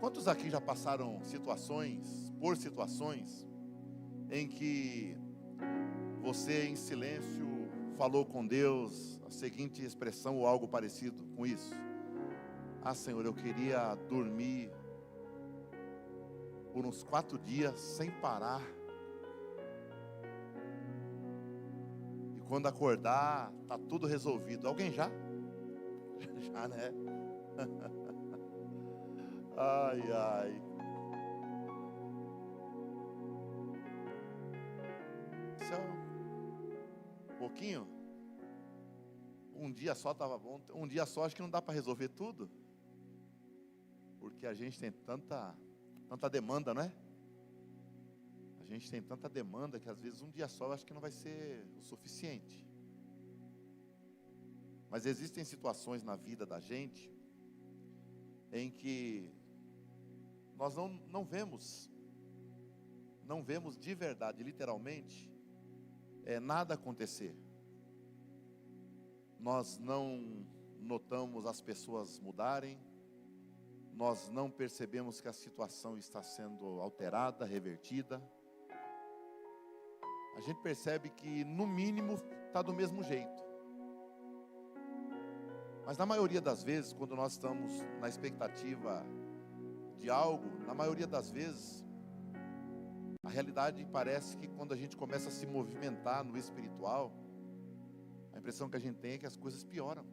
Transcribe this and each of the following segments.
Quantos aqui já passaram por situações, em que você em silêncio falou com Deus a seguinte expressão ou algo parecido com isso? Ah, Senhor, eu queria dormir por uns 4 dias sem parar. E quando acordar, tá tudo resolvido. Alguém já? Já, né? Ai, ai. Isso é um pouquinho. Um dia só estava bom. Um dia só acho que não dá para resolver tudo. Porque a gente tem tanta demanda, não é? A gente tem tanta demanda que às vezes um dia só eu acho que não vai ser o suficiente. Mas existem situações na vida da gente em que nós não vemos de verdade, literalmente, nada acontecer. Nós não notamos as pessoas mudarem, nós não percebemos que a situação está sendo alterada, revertida. A gente percebe que, no mínimo, está do mesmo jeito. Mas na maioria das vezes, quando nós estamos na expectativa de algo, na maioria das vezes, a realidade parece que quando a gente começa a se movimentar no espiritual, a impressão que a gente tem é que as coisas pioram.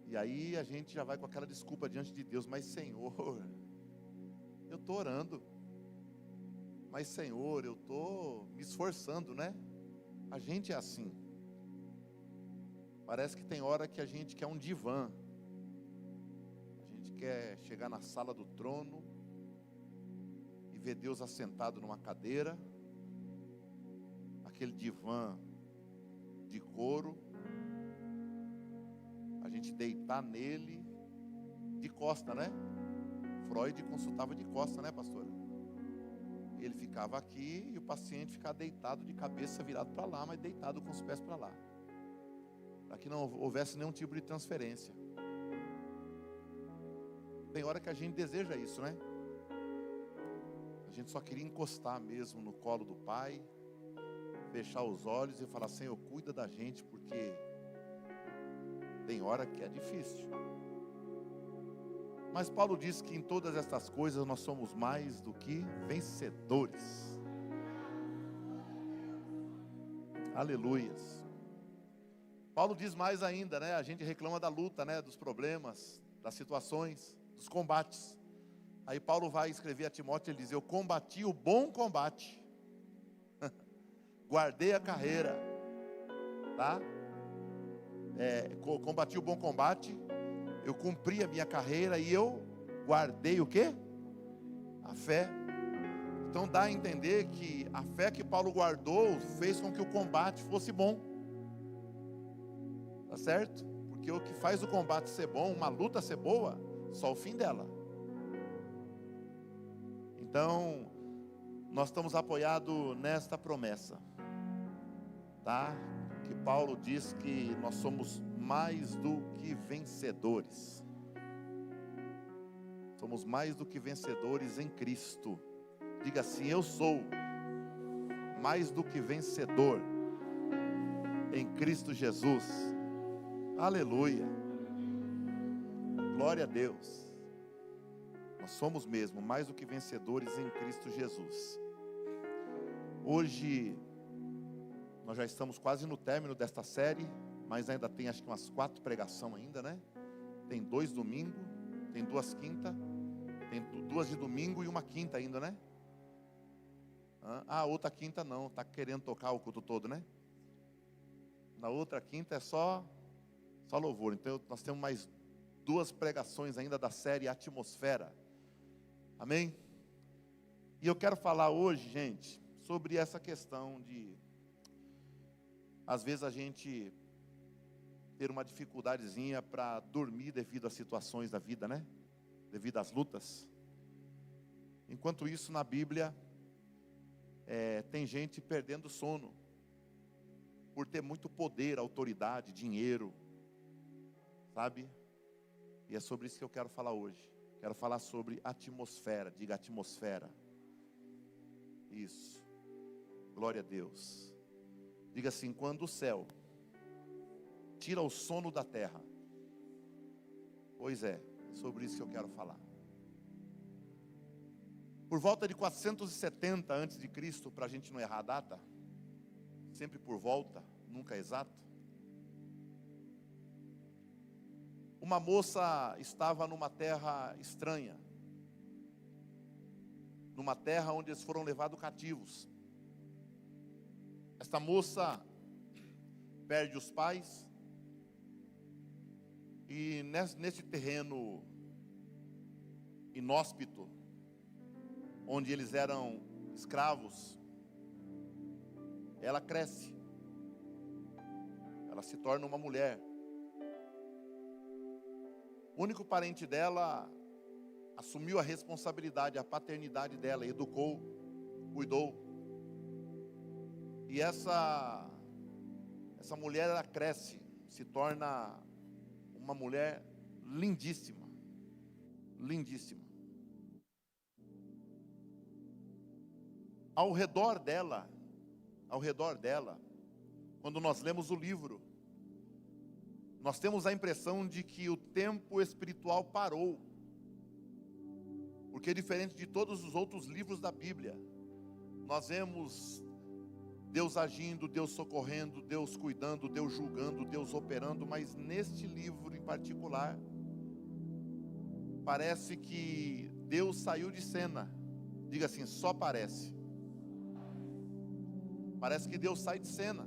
E aí a gente já vai com aquela desculpa diante de Deus: mas Senhor, eu estou orando. Mas Senhor, eu estou me esforçando, né? A gente é assim. Parece que tem hora que a gente quer um divã. A gente quer chegar na sala do trono e ver Deus assentado numa cadeira, aquele divã de couro, a gente deitar nele de costa, né? Freud consultava de costa, né, pastora? Ele ficava aqui e o paciente ficava deitado de cabeça virado para lá, mas deitado com os pés para lá, para que não houvesse nenhum tipo de transferência. Tem hora que a gente deseja isso, né? A gente só queria encostar mesmo no colo do Pai, fechar os olhos e falar: Senhor, cuida da gente, porque tem hora que é difícil. Mas Paulo diz que em todas estas coisas nós somos mais do que vencedores. Aleluias. Paulo diz mais ainda, né? A gente reclama da luta, né? Dos problemas, das situações, dos combates. Aí Paulo vai escrever a Timóteo, ele diz: eu combati o bom combate, guardei a carreira, tá? Combati o bom combate, eu cumpri a minha carreira e eu guardei o quê? A fé. Então dá a entender que a fé que Paulo guardou fez com que o combate fosse bom. Tá certo? Porque o que faz o combate ser bom, uma luta ser boa, só o fim dela. Então, nós estamos apoiados nesta promessa, tá? Que Paulo diz que nós somos mais do que vencedores. Somos mais do que vencedores em Cristo. Diga assim: eu sou mais do que vencedor em Cristo Jesus. Aleluia. Glória a Deus. Nós somos mesmo mais do que vencedores em Cristo Jesus. Hoje nós já estamos quase no término desta série, mas ainda tem acho que umas 4 pregações ainda, né? Tem 2 domingos, tem 2 quintas, tem 2 de domingo e uma quinta ainda, né? Outra quinta não, está querendo tocar o culto todo, né? Na outra quinta é só louvor. Então nós temos mais 2 pregações ainda da série Atmosfera. Amém? E eu quero falar hoje, gente, sobre essa questão de, às vezes a gente ter uma dificuldadezinha para dormir devido às situações da vida, né? Devido às lutas. Enquanto isso, na Bíblia, tem gente perdendo sono por ter muito poder, autoridade, dinheiro, sabe? E é sobre isso que eu quero falar hoje. Quero falar sobre atmosfera. Diga atmosfera. Isso. Glória a Deus. Diga assim: quando o céu tira o sono da terra. Pois é, sobre isso que eu quero falar. Por volta de 470 antes de Cristo, para a gente não errar a data, sempre por volta, nunca exato. Uma moça estava numa terra estranha, numa terra onde eles foram levados cativos. Esta moça perde os pais, e nesse terreno inóspito, onde eles eram escravos, ela cresce, ela se torna uma mulher. O único parente dela assumiu a responsabilidade, a paternidade dela, educou, cuidou. E essa mulher, ela cresce, se torna uma mulher lindíssima, lindíssima. Ao redor dela, quando nós lemos o livro, nós temos a impressão de que o tempo espiritual parou. Porque diferente de todos os outros livros da Bíblia, nós vemos Deus agindo, Deus socorrendo, Deus cuidando, Deus julgando, Deus operando. Mas neste livro em particular, parece que Deus saiu de cena. Diga assim: só parece. Parece que Deus sai de cena.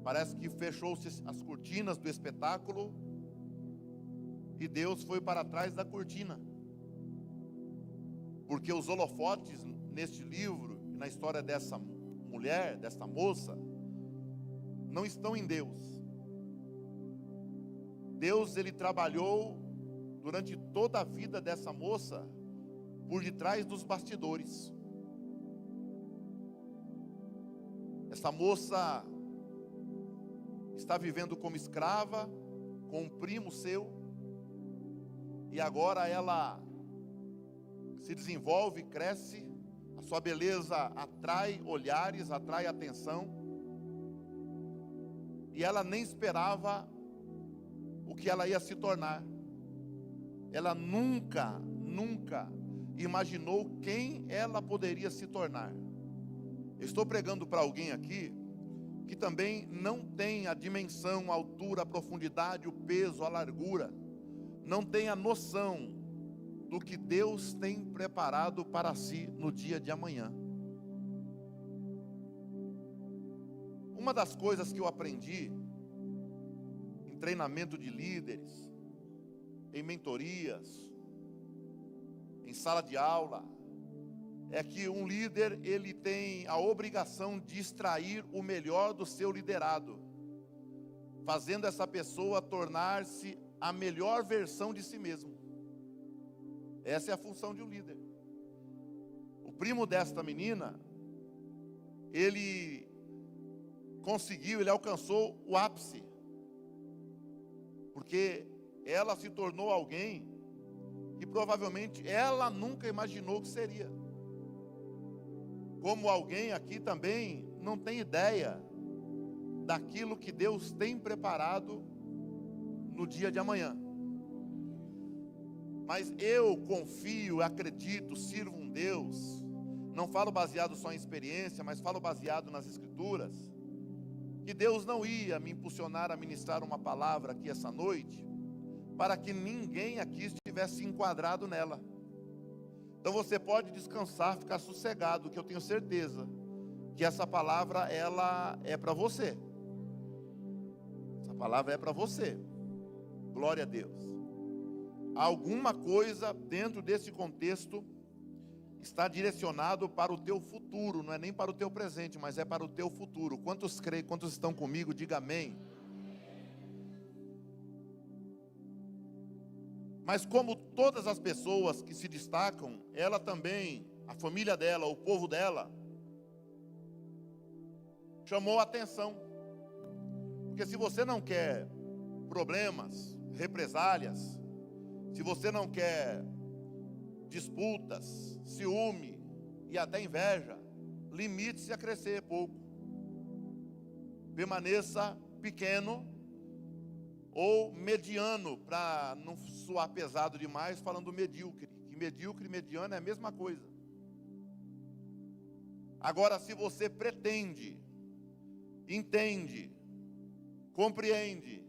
Parece que fechou-se as cortinas do espetáculo e Deus foi para trás da cortina. Porque os holofotes neste livro, na história dessa mulher, dessa moça, não estão em Deus. Deus, ele trabalhou durante toda a vida dessa moça por detrás dos bastidores. Essa moça está vivendo como escrava, com um primo seu, e agora ela se desenvolve, cresce, a sua beleza atrai olhares, atrai atenção, e ela nem esperava o que ela ia se tornar. Ela nunca imaginou quem ela poderia se tornar. Eu estou pregando para alguém aqui que também não tem a dimensão, a altura, a profundidade, o peso, a largura, não tem a noção do que Deus tem preparado para si no dia de amanhã. Uma das coisas que eu aprendi em treinamento de líderes, em mentorias, em sala de aula, é que um líder, ele tem a obrigação de extrair o melhor do seu liderado, fazendo essa pessoa tornar-se a melhor versão de si mesmo. Essa é a função de um líder. O primo desta menina, ele alcançou o ápice, porque ela se tornou alguém que provavelmente ela nunca imaginou que seria. Como alguém aqui também não tem ideia daquilo que Deus tem preparado no dia de amanhã. Mas eu confio, acredito, sirvo um Deus, não falo baseado só em experiência, mas falo baseado nas Escrituras, que Deus não ia me impulsionar a ministrar uma palavra aqui essa noite, para que ninguém aqui estivesse enquadrado nela. Então você pode descansar, ficar sossegado, que eu tenho certeza que essa palavra, ela é para você. Essa palavra é para você. Glória a Deus. Alguma coisa dentro desse contexto está direcionado para o teu futuro, não é nem para o teu presente, mas é para o teu futuro. Quantos creem, quantos estão comigo? Diga amém. Mas como todas as pessoas que se destacam, ela também, a família dela, o povo dela, chamou a atenção. Porque se você não quer problemas, represálias, se você não quer disputas, ciúme e até inveja, limite-se a crescer pouco. Permaneça pequeno ou mediano, para não soar pesado demais falando medíocre. Que medíocre e mediano é a mesma coisa. Agora, se você pretende, entende, compreende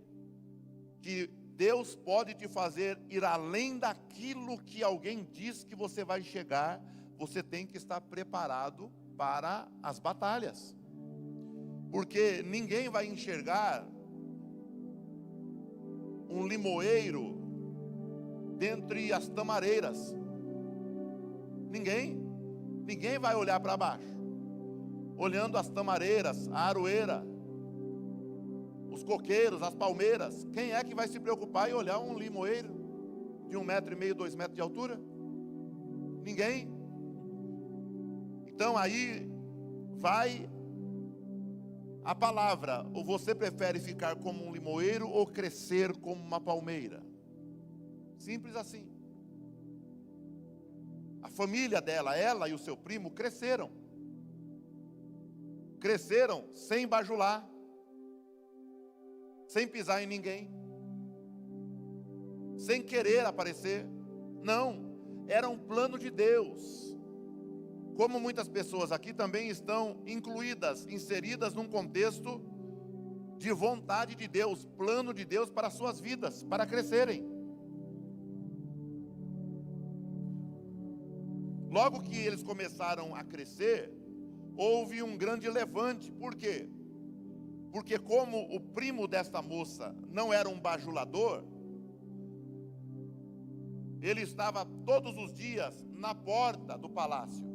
que Deus pode te fazer ir além daquilo que alguém diz que você vai chegar, você tem que estar preparado para as batalhas. Porque ninguém vai enxergar um limoeiro dentre as tamareiras. Ninguém vai olhar para baixo, olhando as tamareiras, a aroeira, os coqueiros, as palmeiras. Quem é que vai se preocupar em olhar um limoeiro de 1,5 m, 2 metros de altura? Ninguém. Então aí vai a palavra: ou você prefere ficar como um limoeiro ou crescer como uma palmeira? Simples assim. A família dela, ela e o seu primo cresceram sem bajular, sem pisar em ninguém, sem querer aparecer. Não, era um plano de Deus. Como muitas pessoas aqui também estão incluídas, inseridas num contexto de vontade de Deus, plano de Deus para as suas vidas, para crescerem. Logo que eles começaram a crescer, houve um grande levante. Por quê? Porque como o primo desta moça não era um bajulador, ele estava todos os dias na porta do palácio.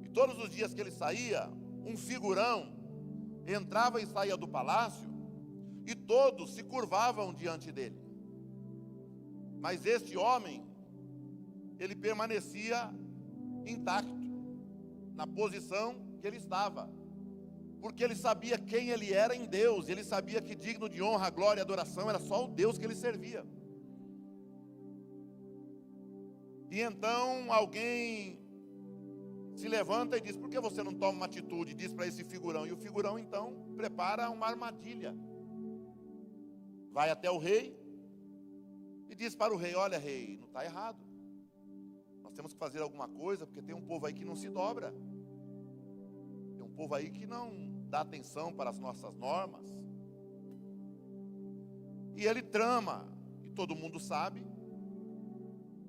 E todos os dias que ele saía, um figurão entrava e saía do palácio, e todos se curvavam diante dele. Mas este homem, ele permanecia intacto, na posição que ele estava, porque ele sabia quem ele era em Deus. Ele sabia que digno de honra, glória e adoração era só o Deus que ele servia. E então alguém se levanta e diz: por que você não toma uma atitude? Diz para esse figurão. E o figurão então prepara uma armadilha, vai até o rei e diz para o rei: olha, rei, não está errado, nós temos que fazer alguma coisa, porque tem um povo aí que não se dobra, tem um povo aí que não dá atenção para as nossas normas. E ele trama, e todo mundo sabe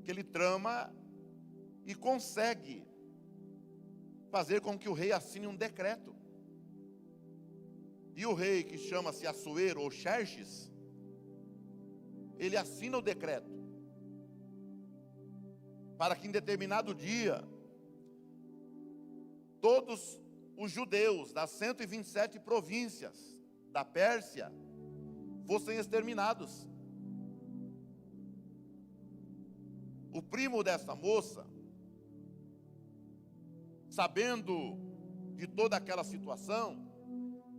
que ele trama e consegue fazer com que o rei assine um decreto. E o rei, que chama-se Assuero ou Xerxes, ele assina o decreto para que em determinado dia todos os judeus das 127 províncias da Pérsia fossem exterminados. O primo dessa moça, sabendo de toda aquela situação,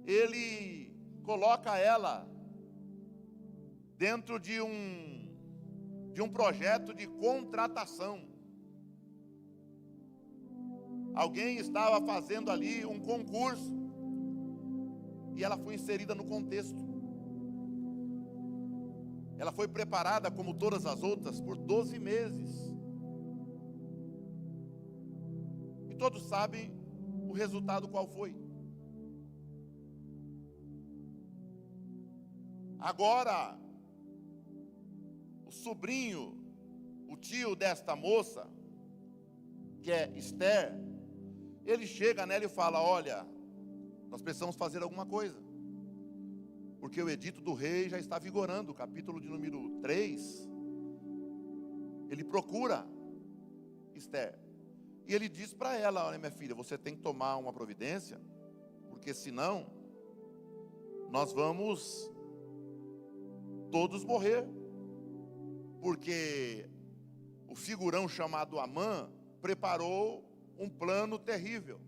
ele coloca ela dentro de um projeto de contratação. Alguém estava fazendo ali um concurso e ela foi inserida no contexto. Ela foi preparada como todas as outras por 12 meses. E todos sabem o resultado qual foi. Agora, o sobrinho, o tio desta moça, que é Esther, ele chega nela e fala: olha, nós precisamos fazer alguma coisa, porque o edito do rei já está vigorando. O capítulo de número 3, ele procura Esther, e ele diz para ela: olha, minha filha, você tem que tomar uma providência, porque senão nós vamos todos morrer, porque o figurão chamado Amã preparou um plano terrível.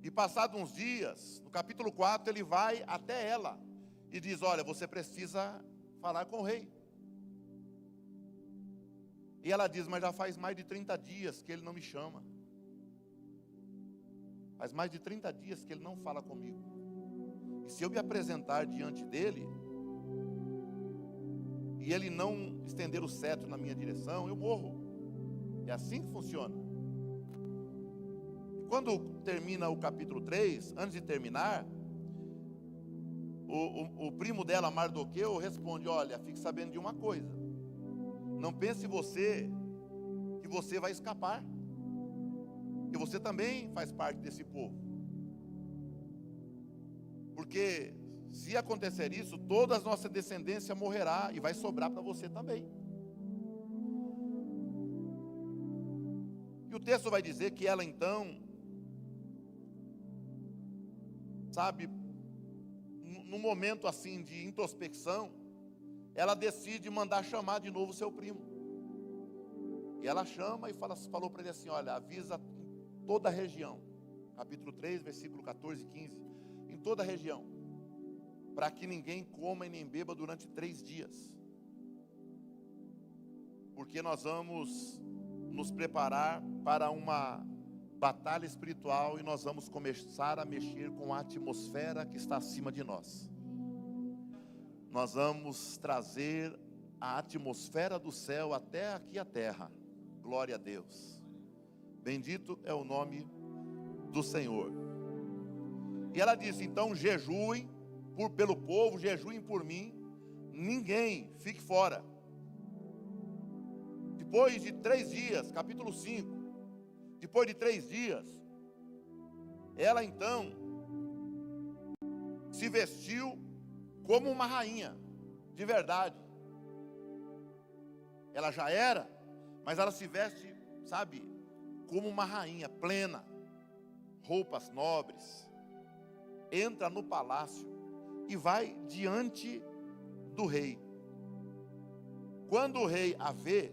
E passados uns dias, no capítulo 4, ele vai até ela e diz: olha, você precisa falar com o rei. E ela diz: mas já faz mais de 30 dias que ele não me chama. Faz mais de 30 dias que ele não fala comigo. E se eu me apresentar diante dele, e ele não estender o cetro na minha direção, eu morro. É assim que funciona. E quando termina o capítulo 3, antes de terminar, o primo dela, Mardoqueu, responde: olha, fique sabendo de uma coisa. Não pense você que você vai escapar, que você também faz parte desse povo. Porque se acontecer isso, toda a nossa descendência morrerá e vai sobrar para você também. E o texto vai dizer que ela então, sabe, num momento assim de introspecção, ela decide mandar chamar de novo seu primo. E ela chama e falou para ele assim: olha, avisa toda a região, capítulo 3, versículo 14 e 15, em toda a região, para que ninguém coma e nem beba durante 3 dias, porque nós vamos nos preparar para uma batalha espiritual e nós vamos começar a mexer com a atmosfera que está acima de nós. Nós vamos trazer a atmosfera do céu até aqui a terra. Glória a Deus. Bendito é o nome do Senhor. E ela disse: então jejuem pelo povo, jejuem por mim, ninguém fique fora. Depois de 3 dias, capítulo 5, depois de 3 dias, ela então se vestiu como uma rainha, de verdade. Ela já era, mas ela se veste, sabe, como uma rainha plena, roupas nobres, entra no palácio e vai diante do rei. Quando o rei a vê,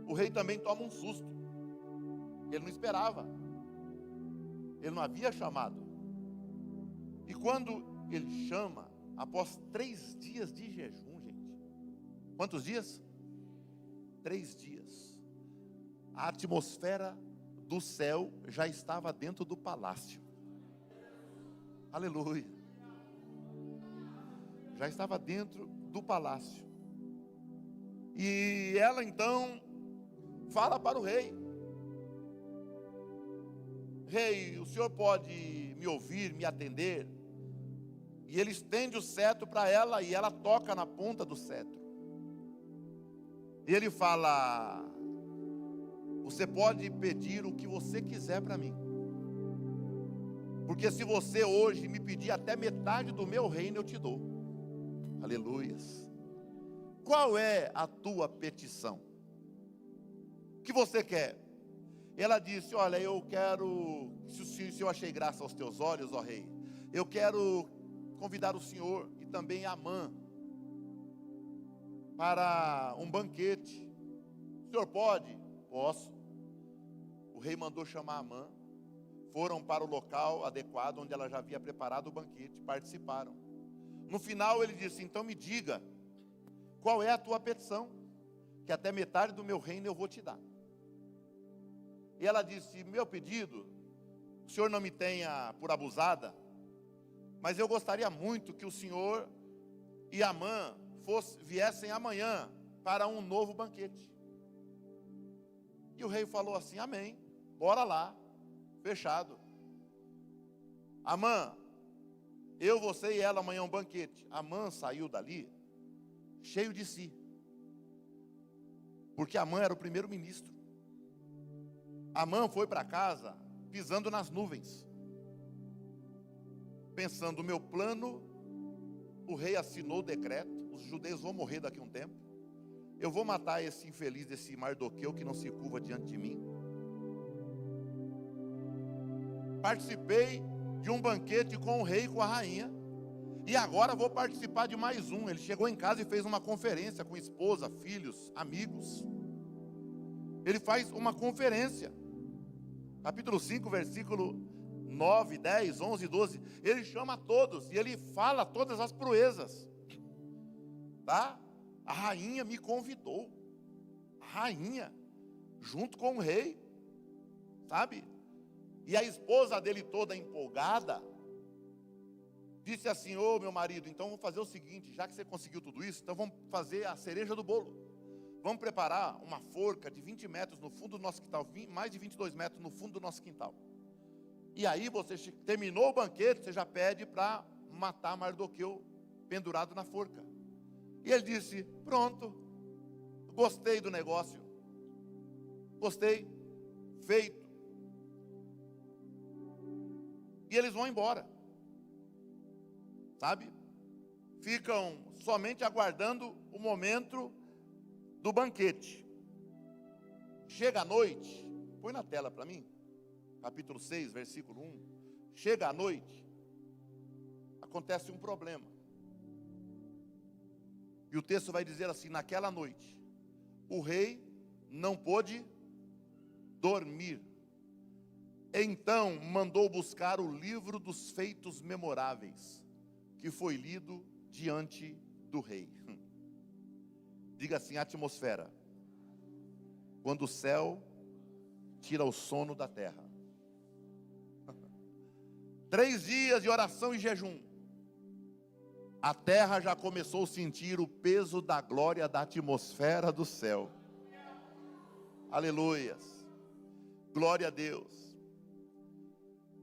o rei também toma um susto. Ele não esperava, ele não havia chamado. E quando ele chama, após 3 dias de jejum, gente, quantos dias? 3 dias. A atmosfera do céu já estava dentro do palácio. Aleluia. Já estava dentro do palácio. E ela então fala para o rei: rei, o senhor pode me ouvir, me atender? E ele estende o cetro para ela e ela toca na ponta do cetro. E ele fala: você pode pedir o que você quiser para mim, porque se você hoje me pedir até metade do meu reino, eu te dou. Aleluias. Qual é a tua petição? O que você quer? Ela disse: olha, eu quero, se eu achei graça aos teus olhos, ó rei, eu quero convidar o senhor e também Amã para um banquete. O senhor pode? Posso. O rei mandou chamar Amã. Foram para o local adequado onde ela já havia preparado o banquete, participaram. No final ele disse: então me diga, qual é a tua petição, que até metade do meu reino eu vou te dar. E ela disse: meu pedido, o senhor não me tenha por abusada, mas eu gostaria muito que o senhor e Amã viessem amanhã para um novo banquete. E o rei falou assim: amém, bora lá, fechado. Amã, eu, você e ela amanhã um banquete. Amã saiu dali cheio de si, porque Amã era o primeiro-ministro. Amã foi para casa pisando nas nuvens, pensando: o meu plano, o rei assinou o decreto, os judeus vão morrer daqui a um tempo, eu vou matar esse infeliz, esse Mardoqueu que não se curva diante de mim. Participei de um banquete com o rei e com a rainha, e agora vou participar de mais um. Ele chegou em casa e fez uma conferência com esposa, filhos, amigos. Ele faz uma conferência. Capítulo 5, versículo 9, 10, 11, 12. Ele chama todos e ele fala todas as proezas. Tá? A rainha me convidou. A rainha, junto com o rei. Sabe? E a esposa dele toda empolgada, disse assim: ô meu marido, então vamos fazer o seguinte, já que você conseguiu tudo isso, então vamos fazer a cereja do bolo. Vamos preparar uma forca de 20 metros no fundo do nosso quintal, mais de 22 metros no fundo do nosso quintal. E aí você terminou o banquete, você já pede para matar Mardoqueu pendurado na forca. E ele disse: pronto, gostei do negócio, gostei, feito. E eles vão embora, sabe? Ficam somente aguardando o momento do banquete. Chega a noite, põe na tela para mim, capítulo 6, versículo 1. Chega a noite, acontece um problema. E o texto vai dizer assim: naquela noite, o rei não pôde dormir. Então mandou buscar o livro dos feitos memoráveis, que foi lido diante do rei. Diga assim: atmosfera. Quando o céu tira o sono da terra. 3 dias de oração e jejum. A terra já começou a sentir o peso da glória da atmosfera do céu. Aleluias. Glória a Deus.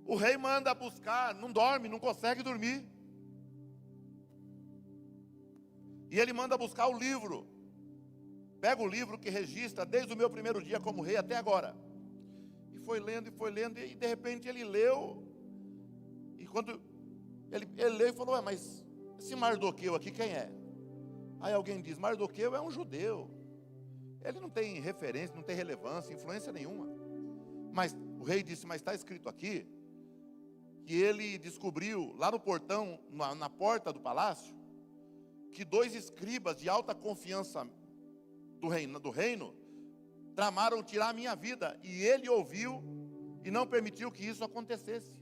O rei manda buscar, não dorme, não consegue dormir. E ele manda buscar o livro. Pega o livro que registra desde o meu primeiro dia como rei até agora. E foi lendo, e de repente ele leu. E quando ele leu e falou: mas esse Mardoqueu aqui quem é? Aí alguém diz: Mardoqueu é um judeu. Ele não tem referência, não tem relevância, influência nenhuma. Mas o rei disse: mas está escrito aqui que ele descobriu lá no portão, na porta do palácio, que 2 escribas de alta confiança do reino tramaram tirar a minha vida, e ele ouviu e não permitiu que isso acontecesse.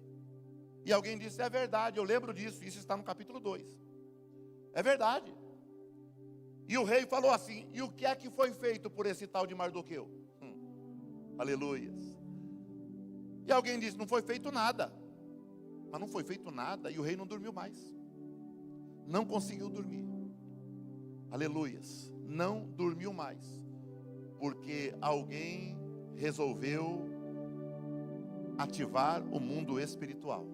E alguém disse: é verdade, eu lembro disso, isso está no capítulo 2. É verdade. E o rei falou assim: e o que é que foi feito por esse tal de Mardoqueu? Aleluias. E alguém disse: não foi feito nada. Mas não foi feito nada, e o rei não dormiu mais. Não conseguiu dormir. Aleluias. Não dormiu mais. Porque alguém resolveu ativar o mundo espiritual.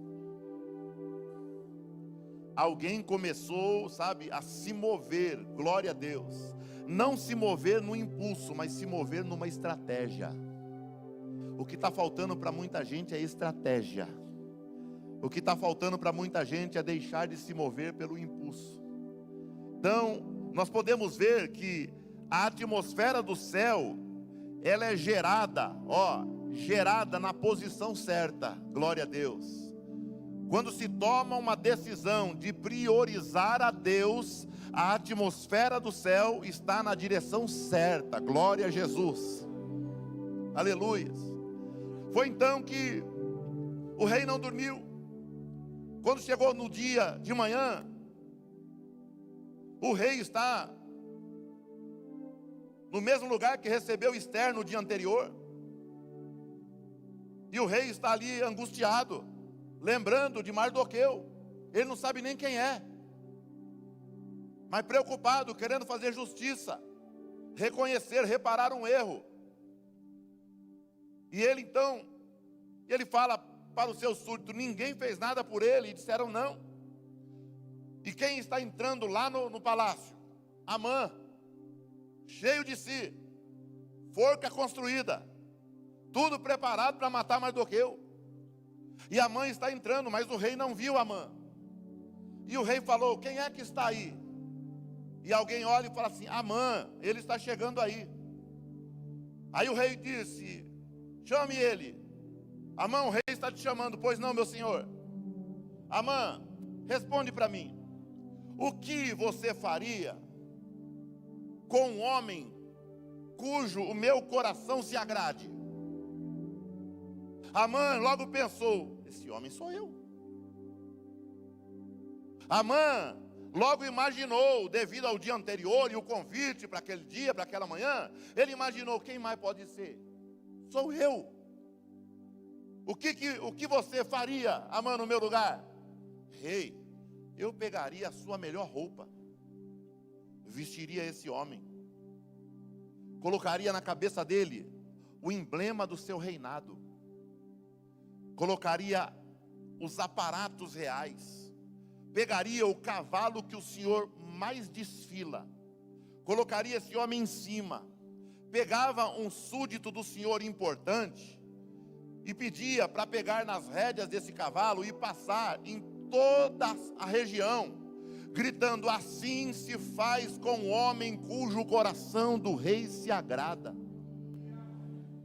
Alguém começou, sabe, a se mover, glória a Deus. Não se mover no impulso, mas se mover numa estratégia. O que está faltando para muita gente é estratégia. O que está faltando para muita gente é deixar de se mover pelo impulso. Então, nós podemos ver que a atmosfera do céu, ela é gerada na posição certa, glória a Deus. Quando se toma uma decisão de priorizar a Deus, a atmosfera do céu está na direção certa, glória a Jesus. Aleluia. Foi então que o rei não dormiu. Quando chegou no dia de manhã, o rei está no mesmo lugar que recebeu Ester no dia anterior. E o rei está ali angustiado, lembrando de Mardoqueu. Ele não sabe nem quem é, mas preocupado, querendo fazer justiça, reconhecer, reparar um erro. E ele então, ele fala para os seus súditos: ninguém fez nada por ele. E disseram: não. E quem está entrando lá no palácio? Amã, cheio de si, forca construída, tudo preparado para matar Mardoqueu. E Amã está entrando, mas o rei não viu Amã. E o rei falou: quem é que está aí? E alguém olha e fala assim: Amã, ele está chegando aí. Aí o rei disse: chame ele. Amã, o rei está te chamando. Pois não, meu senhor. Amã, responde para mim: o que você faria com um homem cujo o meu coração se agrade? Amã logo pensou: esse homem sou eu. Amã logo imaginou, devido ao dia anterior e o convite para aquele dia, para aquela manhã, ele imaginou: quem mais pode ser? Sou eu. O que você faria, Amã, no meu lugar? Rei, eu pegaria a sua melhor roupa, vestiria esse homem, colocaria na cabeça dele o emblema do seu reinado, colocaria os aparatos reais, pegaria o cavalo que o Senhor mais desfila, colocaria esse homem em cima, pegava um súdito do Senhor importante e pedia para pegar nas rédeas desse cavalo e passar em toda a região, gritando: assim se faz com o homem cujo coração do rei se agrada.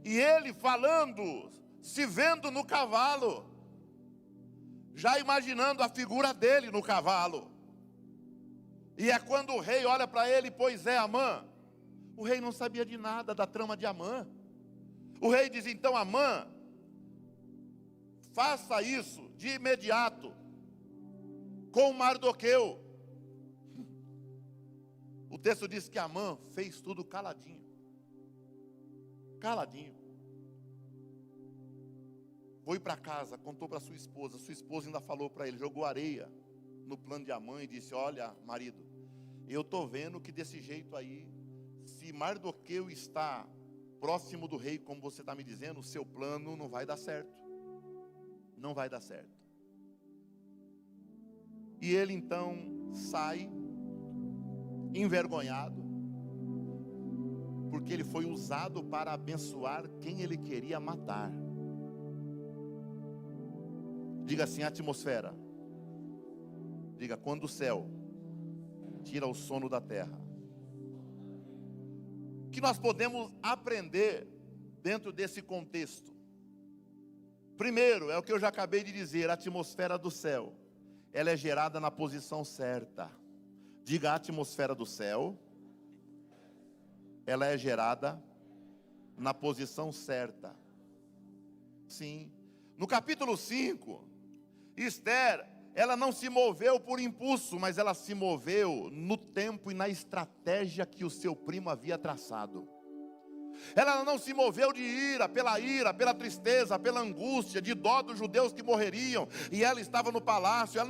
E ele falando, se vendo no cavalo, já imaginando a figura dele no cavalo. E é quando o rei olha para ele: pois é, Amã. O rei não sabia de nada da trama de Amã. O rei diz: então, Amã, faça isso de imediato com Mardoqueu. O texto diz que Amã fez tudo caladinho. Caladinho. Foi para casa, contou para sua esposa ainda falou para ele, jogou areia no plano de Amã e disse: olha, marido, eu estou vendo que desse jeito aí, se Mardoqueu está próximo do rei, como você está me dizendo, o seu plano não vai dar certo. Não vai dar certo. E ele então sai envergonhado, porque ele foi usado para abençoar quem ele queria matar. Diga assim: atmosfera. Diga: quando o céu tira o sono da terra. O que nós podemos aprender dentro desse contexto? Primeiro, é o que eu já acabei de dizer: a atmosfera do céu, ela é gerada na posição certa. Diga: a atmosfera do céu, ela é gerada na posição certa. Sim. No capítulo 5, Esther, ela não se moveu por impulso, mas ela se moveu no tempo e na estratégia que o seu primo havia traçado. Ela não se moveu de ira, pela tristeza, pela angústia, de dó dos judeus que morreriam, e ela estava no palácio. Ela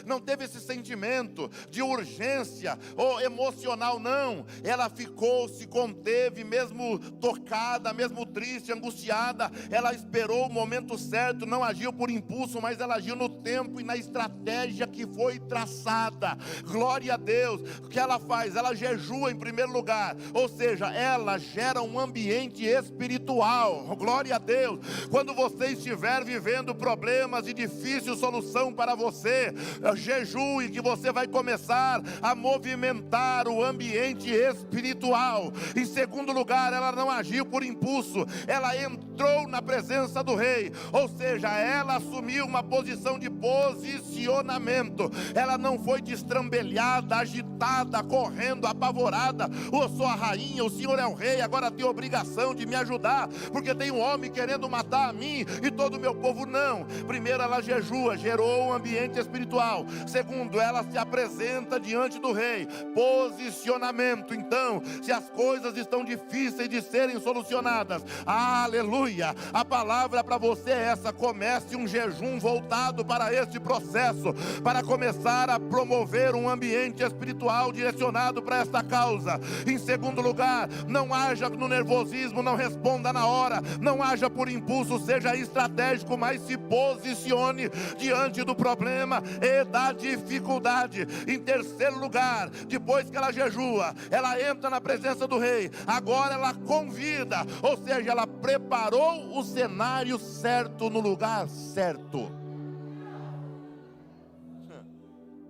não teve esse sentimento de urgência ou emocional, não. Ela ficou, se conteve, mesmo tocada, mesmo triste, angustiada. Ela esperou o momento certo, não agiu por impulso, mas ela agiu no tempo e na estratégia que foi traçada. Glória a Deus. O que ela faz? Ela jejua em primeiro lugar, ou seja, ela gera um ambiente espiritual. Glória a Deus. Quando você estiver vivendo problemas e difícil solução para você, jejue, que você vai começar a movimentar o ambiente espiritual. Em segundo lugar, ela não agiu por impulso, ela entrou na presença do rei, ou seja, ela assumiu uma posição de posicionamento. Ela não foi destrambelhada, agitada, correndo, apavorada: eu sou a rainha, o senhor é o rei, agora tem obrigação de me ajudar, porque tem um homem querendo matar a mim e todo o meu povo. Não. Primeiro, ela jejua, gerou um ambiente espiritual. Segundo, ela se apresenta diante do rei, posicionamento. Então, se as coisas estão difíceis de serem solucionadas, aleluia, a palavra para você é essa: comece um jejum voltado para esse processo, para começar a promover um ambiente espiritual direcionado para esta causa. Em segundo lugar, não haja no nervosismo, não responda na hora, não haja por impulso, seja estratégico, mas se posicione diante do problema e da dificuldade. Em terceiro lugar, depois que ela jejua, ela entra na presença do rei. Agora ela convida, ou seja, ela preparou o cenário certo no lugar certo.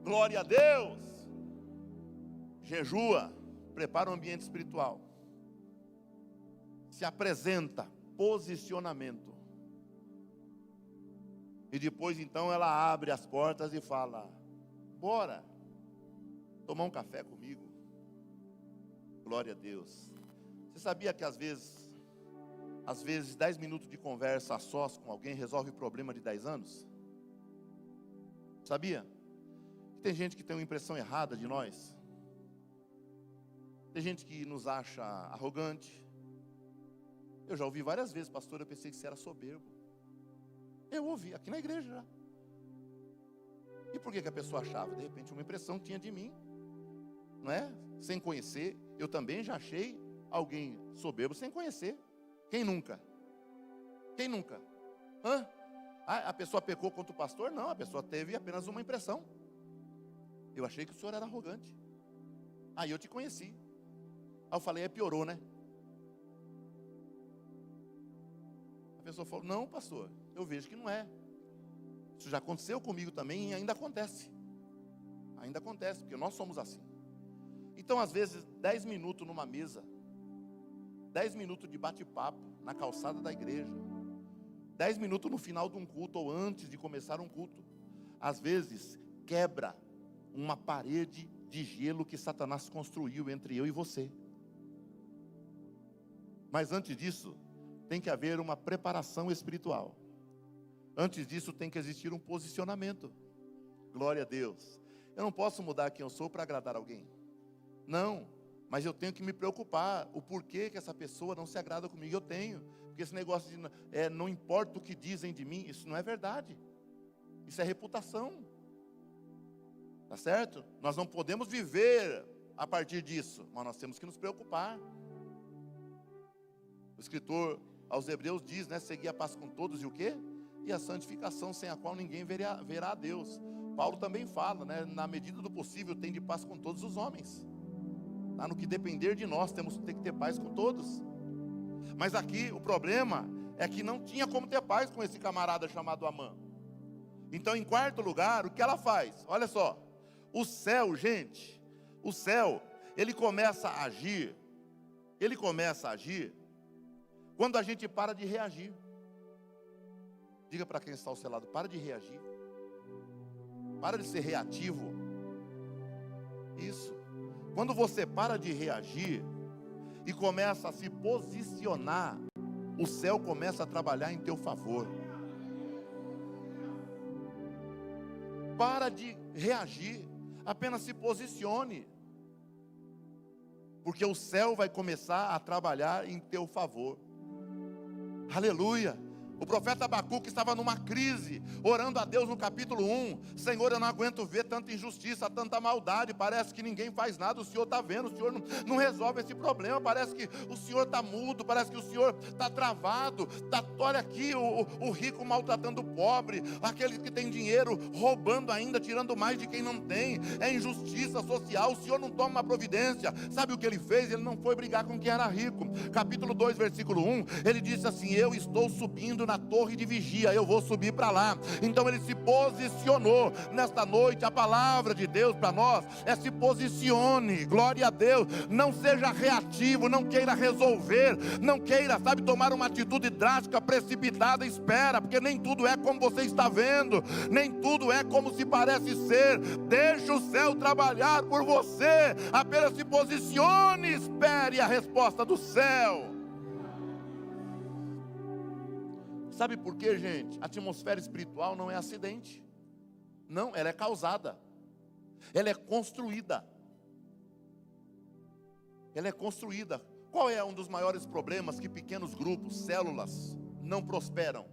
Glória a Deus. Jejua, prepara o ambiente espiritual, se apresenta, posicionamento. E depois então ela abre as portas e fala: bora tomar um café comigo. Glória a Deus. Você sabia que às vezes às vezes 10 minutos de conversa a sós com alguém resolve problema de 10 anos? Sabia? Tem gente que tem uma impressão errada de nós. Tem gente que nos acha arrogante. Eu já ouvi várias vezes: pastor, eu pensei que você era soberbo. Eu ouvi, aqui na igreja já. E por que a pessoa achava? De repente uma impressão tinha de mim, não é? Sem conhecer. Eu também já achei alguém soberbo sem conhecer. Quem nunca? Quem nunca? A pessoa pecou contra o pastor? Não, a pessoa teve apenas uma impressão. Eu achei que o senhor era arrogante. Aí eu te conheci. Aí eu falei: piorou, né? A pessoa falou: não, pastor, eu vejo que não é. Isso já aconteceu comigo também e ainda acontece. Ainda acontece, porque nós somos assim. Então, às vezes, 10 minutos numa mesa, 10 minutos de bate-papo na calçada da igreja, 10 minutos no final de um culto ou antes de começar um culto, às vezes quebra uma parede de gelo que Satanás construiu entre eu e você. Mas antes disso, tem que haver uma preparação espiritual. Antes disso tem que existir um posicionamento. Glória a Deus. Eu não posso mudar quem eu sou para agradar alguém. Não, mas eu tenho que me preocupar. O porquê que essa pessoa não se agrada comigo, eu tenho. Porque esse negócio de não importa o que dizem de mim, isso não é verdade. Isso é reputação. Tá certo? Nós não podemos viver a partir disso, mas nós temos que nos preocupar. O escritor aos Hebreus diz, né? Seguir a paz com todos e o quê? E a santificação, sem a qual ninguém verá a Deus. Paulo também fala, né? Na medida do possível, tem de paz com todos os homens. Tá? No que depender de nós, temos que ter paz com todos. Mas aqui o problema é que não tinha como ter paz com esse camarada chamado Amã. Então, em quarto lugar, o que ela faz? Olha só, o céu, gente, o céu, ele começa a agir quando a gente para de reagir. Diga para quem está ao seu lado: para de reagir. Para de ser reativo. Isso. Quando você para de reagir e começa a se posicionar, o céu começa a trabalhar em teu favor. Para de reagir, apenas se posicione, porque o céu vai começar a trabalhar em teu favor. Aleluia. O profeta Abacuque estava numa crise, orando a Deus no capítulo 1. Senhor, eu não aguento ver tanta injustiça, tanta maldade. Parece que ninguém faz nada, o Senhor está vendo, o Senhor não resolve esse problema. Parece que o Senhor está mudo, parece que o Senhor está travado. Olha aqui o rico maltratando o pobre, aquele que tem dinheiro roubando ainda, tirando mais de quem não tem. É injustiça social, o Senhor não toma uma providência. Sabe o que ele fez? Ele não foi brigar com quem era rico. Capítulo 2, versículo 1, ele disse assim: eu estou subindo na torre de vigia, eu vou subir para lá. Então ele se posicionou. Nesta noite a palavra de Deus para nós é: se posicione. Glória a Deus. Não seja reativo, não queira resolver, não queira, tomar uma atitude drástica, precipitada. Espera, porque nem tudo é como você está vendo, nem tudo é como se parece ser. Deixa o céu trabalhar por você, apenas se posicione, espere a resposta do céu. Sabe por quê, gente? A atmosfera espiritual não é acidente. Não, ela é causada. Ela é construída. Ela é construída. Qual é um dos maiores problemas que pequenos grupos, células, não prosperam?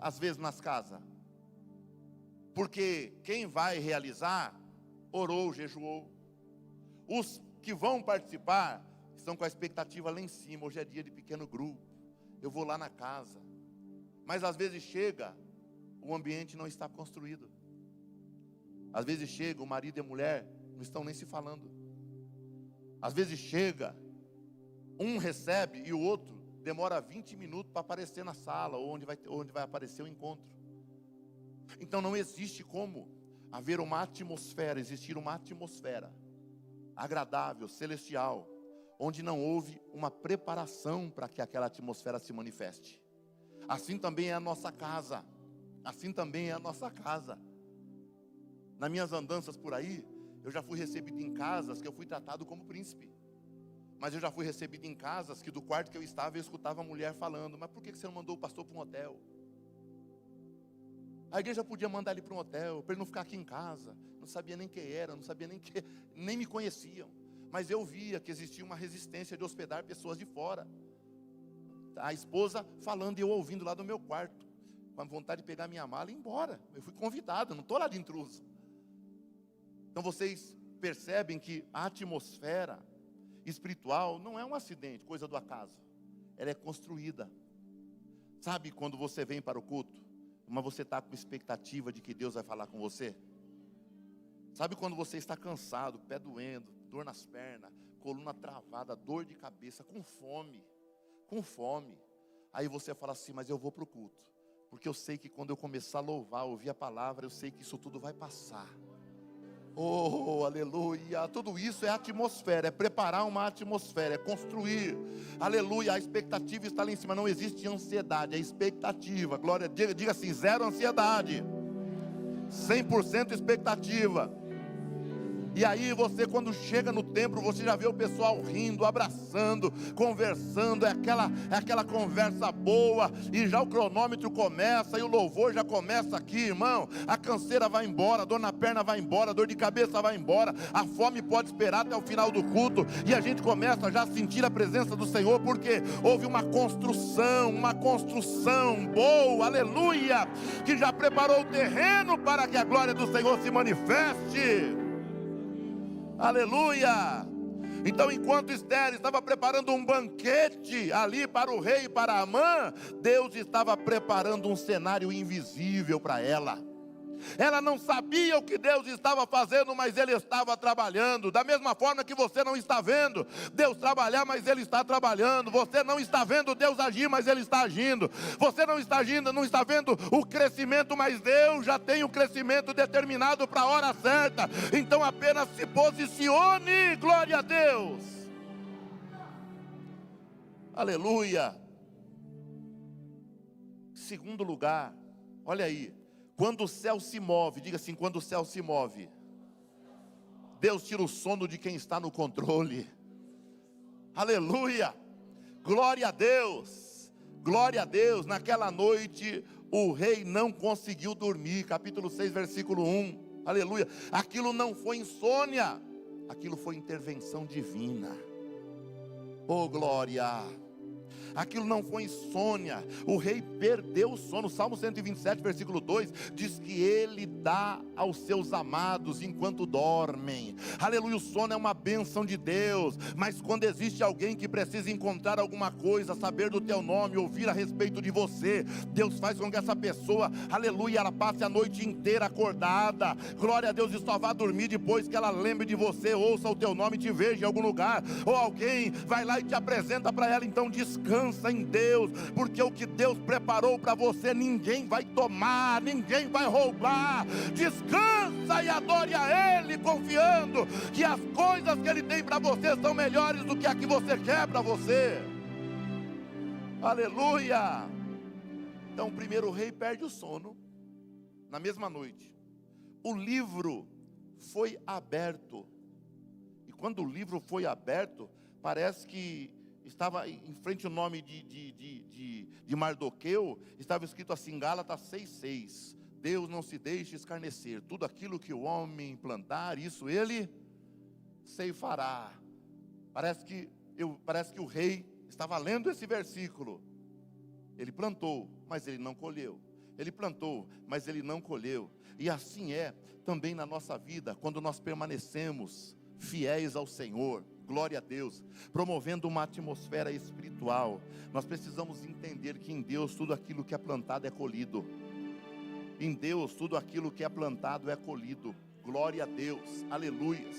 Às vezes nas casas. Porque quem vai realizar, orou, jejuou. Os que vão participar, estão com a expectativa lá em cima. Hoje é dia de pequeno grupo. Eu vou lá na casa. Mas às vezes chega, o ambiente não está construído. Às vezes chega, o marido e a mulher não estão nem se falando. Às vezes chega, um recebe e o outro demora 20 minutos para aparecer na sala, ou onde vai aparecer o encontro. Então não existe como haver uma atmosfera, existir uma atmosfera agradável, celestial, onde não houve uma preparação para que aquela atmosfera se manifeste. Assim também é a nossa casa. Assim também é a nossa casa. Nas minhas andanças por aí, eu já fui recebido em casas que eu fui tratado como príncipe. Mas eu já fui recebido em casas que do quarto que eu estava, eu escutava a mulher falando: mas por que você não mandou o pastor para um hotel? A igreja podia mandar ele para um hotel, para ele não ficar aqui em casa. Não sabia nem quem era, não sabia nem me conheciam. Mas eu via que existia uma resistência de hospedar pessoas de fora. A esposa falando e eu ouvindo lá do meu quarto, com a vontade de pegar minha mala e ir embora. Eu fui convidado, não estou lá de intruso. Então vocês percebem que a atmosfera espiritual não é um acidente, coisa do acaso. Ela é construída. Sabe quando você vem para o culto, mas você está com expectativa de que Deus vai falar com você? Sabe quando você está cansado, pé doendo, dor nas pernas, coluna travada, dor de cabeça, com fome. Aí você fala assim: mas eu vou para o culto, porque eu sei que quando eu começar a louvar, ouvir a palavra, eu sei que isso tudo vai passar. Oh, aleluia. Tudo isso é atmosfera, é preparar uma atmosfera, é construir. Aleluia, a expectativa está lá em cima. Não existe ansiedade, é expectativa. Glória, diga assim: zero ansiedade, 100% expectativa. E aí você, quando chega no templo, você já vê o pessoal rindo, abraçando, conversando, é aquela conversa boa, e já o cronômetro começa, e o louvor já começa aqui, irmão. A canseira vai embora, a dor na perna vai embora, a dor de cabeça vai embora, a fome pode esperar até o final do culto, e a gente começa já a sentir a presença do Senhor, porque houve uma construção boa, aleluia, que já preparou o terreno para que a glória do Senhor se manifeste. Aleluia. Então, enquanto Esther estava preparando um banquete ali para o rei e para Amã, Deus estava preparando um cenário invisível para ela. Ela não sabia o que Deus estava fazendo, mas Ele estava trabalhando. Da mesma forma que você não está vendo Deus trabalhar, mas Ele está trabalhando. Você não está vendo Deus agir, mas Ele está agindo. Você não está agindo, não está vendo o crescimento, mas Deus já tem o crescimento determinado para a hora certa. Então apenas se posicione. Glória a Deus. Aleluia. Segundo lugar, olha aí. Quando o céu se move, diga assim: quando o céu se move, Deus tira o sono de quem está no controle. Aleluia, glória a Deus, glória a Deus. Naquela noite o rei não conseguiu dormir, capítulo 6, versículo 1, aleluia. Aquilo não foi insônia, aquilo foi intervenção divina. Oh glória. Aquilo não foi insônia, o rei perdeu o sono. Salmo 127, versículo 2, diz que ele dá aos seus amados enquanto dormem. Aleluia, o sono é uma bênção de Deus. Mas quando existe alguém que precisa encontrar alguma coisa, saber do teu nome, ouvir a respeito de você, Deus faz com que essa pessoa, aleluia, ela passe a noite inteira acordada. Glória a Deus, e só vá dormir depois que ela lembre de você, ouça o teu nome e te veja em algum lugar. Ou alguém vai lá e te apresenta para ela. Então descansa em Deus, porque o que Deus preparou para você, ninguém vai tomar, ninguém vai roubar. Descansa e adore a Ele, confiando que as coisas que Ele tem para você são melhores do que a que você quer para você. Aleluia. Então, primeiro o rei perde o sono na mesma noite. O livro foi aberto, e quando o livro foi aberto, parece que estava em frente o nome de Mardoqueu, estava escrito assim, Gálatas 6,6: Deus não se deixe escarnecer, tudo aquilo que o homem plantar, isso ele ceifará. Parece que o rei estava lendo esse versículo. Ele plantou, mas ele não colheu. Ele plantou, mas ele não colheu. E assim é também na nossa vida, quando nós permanecemos fiéis ao Senhor. Glória a Deus, promovendo uma atmosfera espiritual. Nós precisamos entender que em Deus tudo aquilo que é plantado é colhido. Em Deus tudo aquilo que é plantado é colhido. Glória a Deus, aleluias.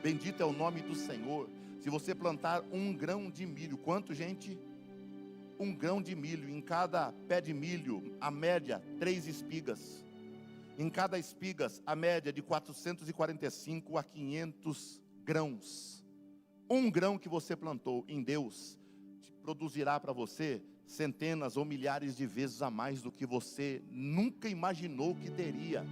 Bendito é o nome do Senhor. Se você plantar um grão de milho, quanto, gente? Um grão de milho, em cada pé de milho, a média, 3 espigas. Em cada espigas, a média de 445 a 500 grãos. Um grão que você plantou em Deus produzirá para você centenas ou milhares de vezes a mais do que você nunca imaginou que teria.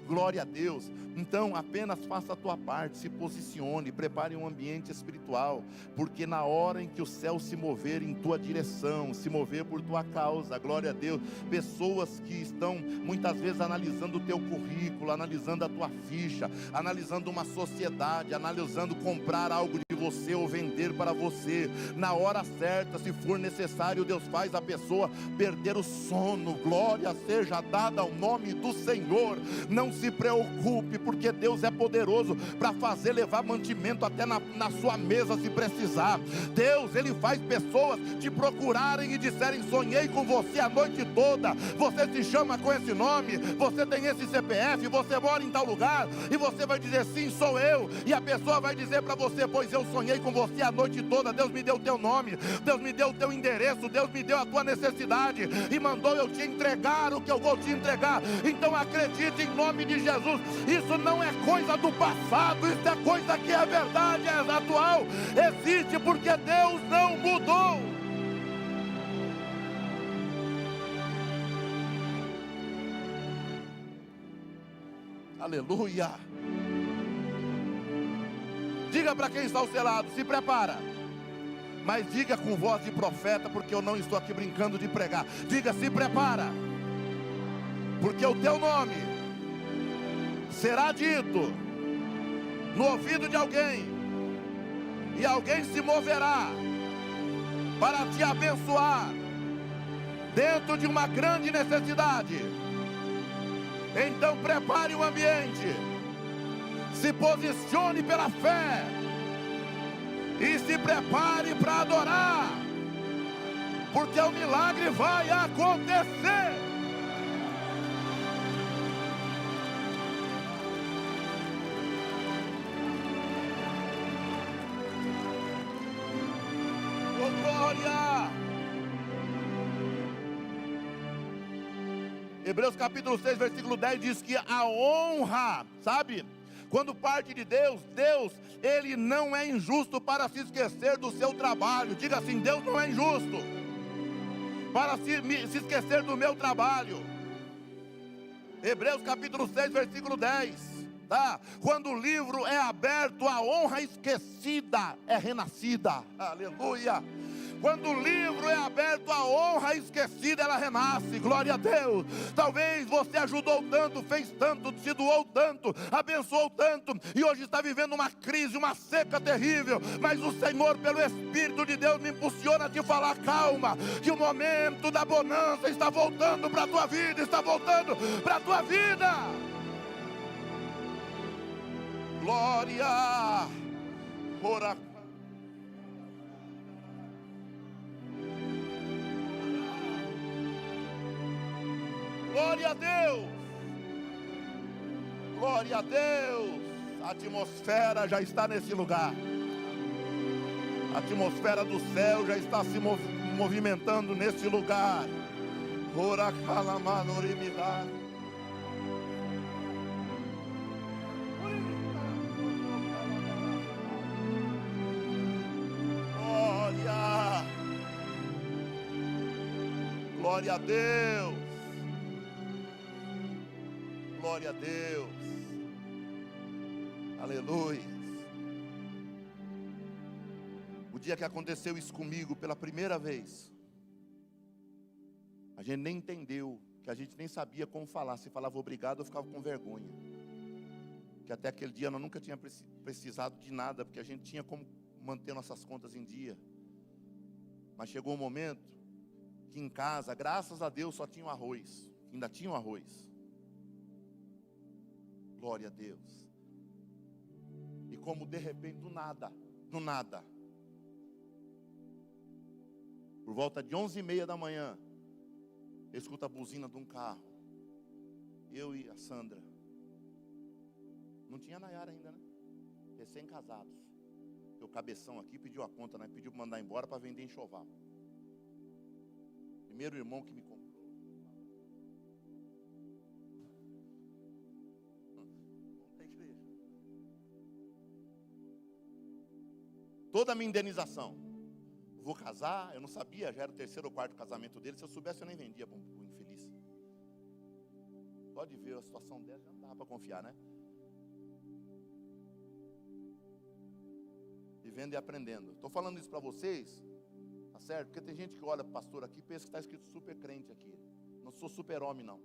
Glória a Deus. Então apenas faça a tua parte, se posicione, prepare um ambiente espiritual, porque na hora em que o céu se mover em tua direção, se mover por tua causa, glória a Deus, pessoas que estão muitas vezes analisando o teu currículo, analisando a tua ficha, analisando uma sociedade, analisando comprar algo de você ou vender para você, na hora certa, se for necessário, Deus faz a pessoa perder o sono. Glória seja dada ao nome do Senhor. Não se preocupe, porque Deus é poderoso para fazer levar mantimento até na sua mesa se precisar. Deus, Ele faz pessoas te procurarem e disserem: sonhei com você a noite toda, você se chama com esse nome, você tem esse CPF, você mora em tal lugar, e você vai dizer: sim, sou eu. E a pessoa vai dizer para você: pois eu sonhei com você a noite toda, Deus me deu o teu nome, Deus me deu o teu endereço, Deus me deu a tua necessidade e mandou eu te entregar o que eu vou te entregar. Então acredite em nome de Jesus. Isso não é coisa do passado, isso é coisa que é verdade, é atual, existe, porque Deus não mudou. Aleluia. Diga para quem está ao seu lado: se prepara. Mas diga com voz de profeta, porque eu não estou aqui brincando de pregar. Diga: se prepara, porque o teu nome será dito no ouvido de alguém, e alguém se moverá para te abençoar dentro de uma grande necessidade. Então prepare o ambiente, se posicione pela fé e se prepare para adorar, porque o milagre vai acontecer. Oh, glória! Hebreus capítulo 6, versículo 10 diz que a honra, sabe? Quando parte de Deus, Ele não é injusto para se esquecer do seu trabalho. Diga assim: Deus não é injusto para se esquecer do meu trabalho. Hebreus capítulo 6, versículo 10, tá? Quando o livro é aberto, a honra esquecida é renascida. Aleluia. Quando o livro é aberto, a honra esquecida, ela renasce. Glória a Deus. Talvez você ajudou tanto, fez tanto, se doou tanto, abençoou tanto, e hoje está vivendo uma crise, uma seca terrível, mas o Senhor, pelo Espírito de Deus, me impulsiona a te falar: calma, que o momento da bonança está voltando para a tua vida, está voltando para a tua vida. Glória. Ora. Glória a Deus, glória a Deus. A atmosfera já está nesse lugar, a atmosfera do céu já está se movimentando nesse lugar. Ora calamanorimilar. Glória, glória a Deus. Glória a Deus, aleluia. O dia que aconteceu isso comigo pela primeira vez, a gente nem entendeu, que a gente nem sabia como falar. Se falava obrigado, eu ficava com vergonha, que até aquele dia nós nunca tinha precisado de nada, porque a gente tinha como manter nossas contas em dia. Mas chegou um momento que em casa, graças a Deus, só tinha o arroz, ainda tinha o arroz. Glória a Deus. E como de repente, do nada, por volta de 11h30 da manhã, eu escuto a buzina de um carro. Eu e a Sandra. Não tinha Nayara ainda, né? Recém-casados. O cabeção aqui pediu a conta, né? Pediu para mandar embora para vender enxoval. Primeiro irmão que me comprou. Toda a minha indenização. Vou casar, eu não sabia, já era o terceiro ou quarto casamento dele. Se eu soubesse, eu nem vendia para o infeliz. Pode ver a situação dela, já não dava para confiar, né? Vivendo e aprendendo. Estou falando isso para vocês, tá certo? Porque tem gente que olha para o pastor aqui e pensa que está escrito super crente aqui. Não sou super homem, não.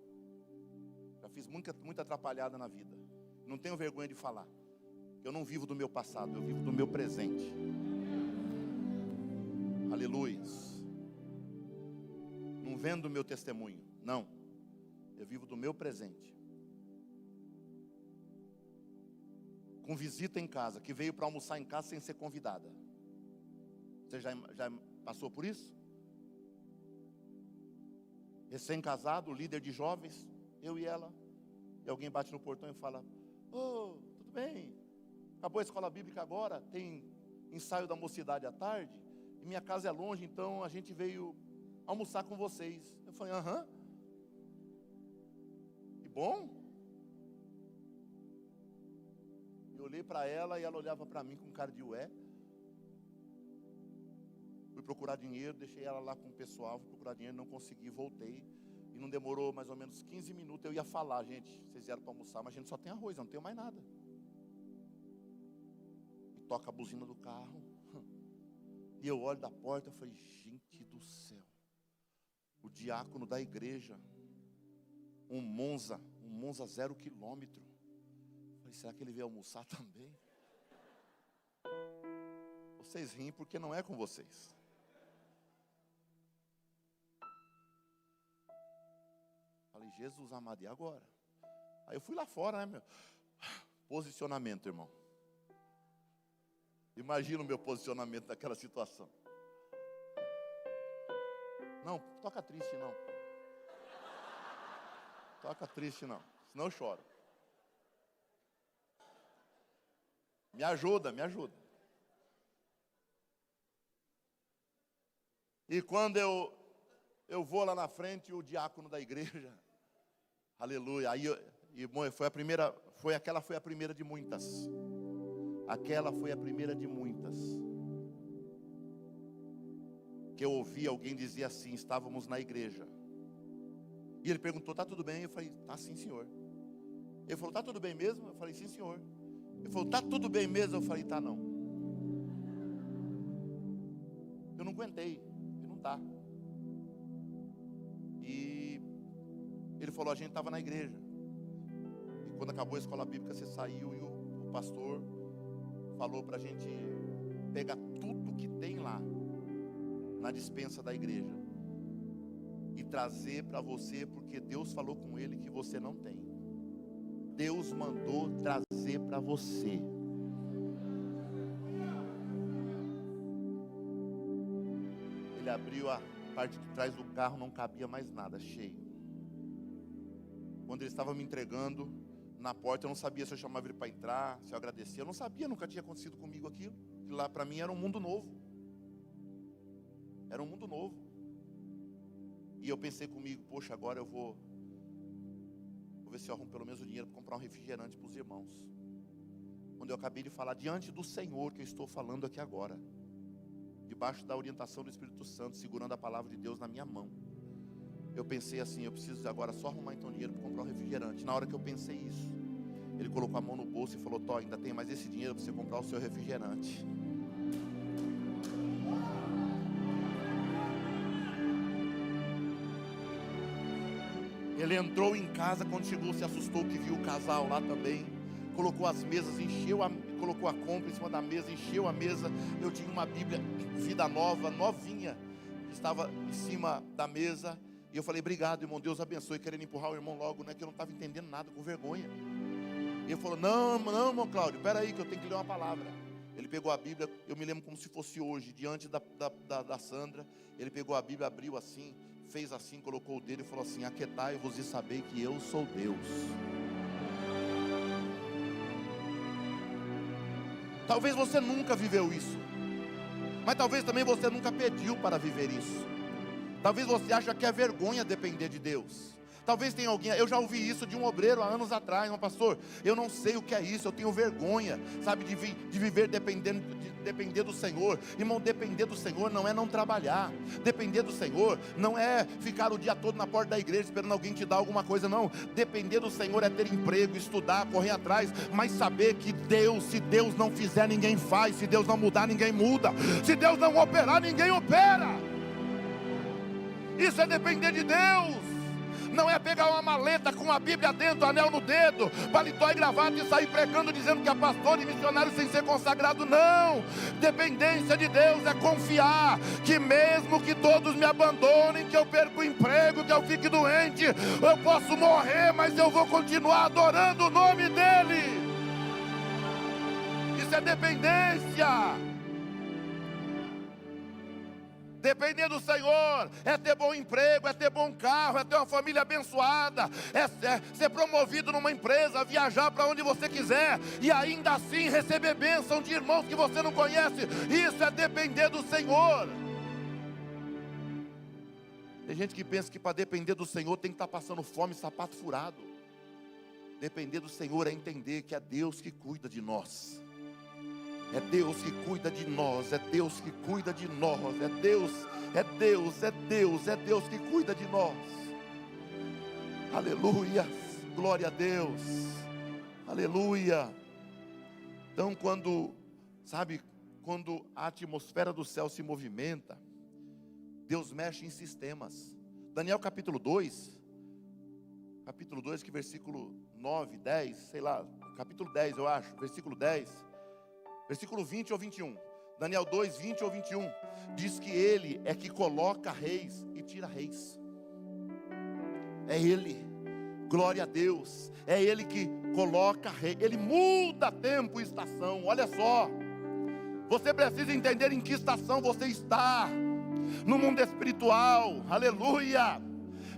Já fiz muita atrapalhada na vida. Não tenho vergonha de falar. Eu não vivo do meu passado, eu vivo do meu presente. Aleluia. Não vendo o meu testemunho, não. Eu vivo do meu presente. Com visita em casa, que veio para almoçar em casa sem ser convidada. Você já passou por isso? Recém-casado, líder de jovens, eu e ela. E alguém bate no portão e fala: "Oh, tudo bem? Acabou a escola bíblica agora, tem ensaio da mocidade à tarde, e minha casa é longe, então a gente veio almoçar com vocês." Eu falei: "Aham. Que bom." Eu olhei para ela e ela olhava para mim com cara de ué. Fui procurar dinheiro, deixei ela lá com o pessoal, fui procurar dinheiro, não consegui, voltei. E não demorou mais ou menos 15 minutos, eu ia falar: "Gente, vocês vieram para almoçar, mas a gente só tem arroz, eu não tenho mais nada." E toca a buzina do carro. E eu olho da porta e falei: "Gente do céu." O diácono da igreja, um Monza 0 quilômetro. Falei: "Será que ele veio almoçar também?" Vocês riem porque não é com vocês. Falei: "Jesus amado, e agora?" Aí eu fui lá fora, né, meu? Posicionamento, irmão. Imagina o meu posicionamento naquela situação. Não, toca triste não. Toca triste não, senão eu choro. Me ajuda, me ajuda. E quando eu vou lá na frente, o diácono da igreja, aleluia, aí aquela foi a primeira de muitas. Aquela foi a primeira de muitas. Que eu ouvi alguém dizer assim: estávamos na igreja. E ele perguntou: "Tá tudo bem?" Eu falei: "Tá sim, senhor." Ele falou: "Tá tudo bem mesmo?" Eu falei: "Sim, senhor." Ele falou: "Tá tudo bem mesmo?" Eu falei: "Tá não." Eu não aguentei. E não tá. E ele falou: "A gente estava na igreja. E quando acabou a escola bíblica, você saiu e o pastor falou para a gente pegar tudo que tem lá na despensa da igreja e trazer para você, porque Deus falou com ele que você não tem. Deus mandou trazer para você." Ele abriu a parte de trás do carro, não cabia mais nada, cheio. Quando ele estava me entregando na porta, eu não sabia se eu chamava ele para entrar, se eu agradecia. Eu não sabia, nunca tinha acontecido comigo aquilo. Aquilo lá para mim era um mundo novo. Era um mundo novo. E eu pensei comigo: poxa, agora eu vou ver se eu arrumo pelo menos o dinheiro para comprar um refrigerante para os irmãos. Quando eu acabei de falar diante do Senhor, que eu estou falando aqui agora, debaixo da orientação do Espírito Santo, segurando a palavra de Deus na minha mão, eu pensei assim: eu preciso agora só arrumar então dinheiro para comprar um refrigerante. Na hora que eu pensei isso, ele colocou a mão no bolso e falou: "Tó, ainda tem mais esse dinheiro para você comprar o seu refrigerante." Ele entrou em casa, quando chegou se assustou que viu o casal lá também. Colocou as mesas, colocou a compra em cima da mesa, encheu a mesa. Eu tinha uma Bíblia Vida Nova, novinha, que estava em cima da mesa. E eu falei: "Obrigado, irmão, Deus abençoe", querendo empurrar o irmão logo, né, que eu não estava entendendo nada, com vergonha. E ele falou: não, irmão Cláudio, peraí que eu tenho que ler uma palavra." Ele pegou a Bíblia, eu me lembro como se fosse hoje, diante da Sandra. Ele pegou a Bíblia, abriu assim, fez assim, colocou o dedo e falou assim: "Aquietai-vos e sabei que eu sou Deus." Talvez você nunca viveu isso, mas talvez também você nunca pediu para viver isso. Talvez você ache que é vergonha depender de Deus. Talvez tenha alguém, eu já ouvi isso de um obreiro há anos atrás, um pastor, eu não sei o que é isso, eu tenho vergonha, sabe, de viver depender do Senhor. Irmão, depender do Senhor não é não trabalhar, depender do Senhor não é ficar o dia todo na porta da igreja esperando alguém te dar alguma coisa, não. Depender do Senhor é ter emprego, estudar, correr atrás, mas saber que Deus, se Deus não fizer, ninguém faz, se Deus não mudar, ninguém muda, se Deus não operar, ninguém opera. Isso é depender de Deus. Não é pegar uma maleta com a Bíblia dentro, anel no dedo, paletó e gravata e sair pregando dizendo que é pastor e missionário sem ser consagrado. Não, dependência de Deus é confiar que mesmo que todos me abandonem, que eu perca o emprego, que eu fique doente, eu posso morrer, mas eu vou continuar adorando o nome dEle. Isso é dependência. Depender do Senhor é ter bom emprego, é ter bom carro, é ter uma família abençoada, é ser promovido numa empresa, viajar para onde você quiser e ainda assim receber bênção de irmãos que você não conhece. Isso é depender do Senhor. Tem gente que pensa que para depender do Senhor tem que estar passando fome e sapato furado. Depender do Senhor é entender que é Deus que cuida de nós. É Deus que cuida de nós, é Deus que cuida de nós, é Deus que cuida de nós. Aleluia, glória a Deus, aleluia. Então quando a atmosfera do céu se movimenta, Deus mexe em sistemas. Daniel capítulo 2, que versículo 9, 10, sei lá, capítulo 10 eu acho, versículo 10. Versículo 20 ou 21, Daniel 2, 20 ou 21, diz que Ele é que coloca reis e tira reis. É Ele, glória a Deus, é Ele que coloca rei, Ele muda tempo e estação. Olha só, você precisa entender em que estação você está, no mundo espiritual, aleluia.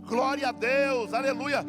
Glória a Deus, aleluia.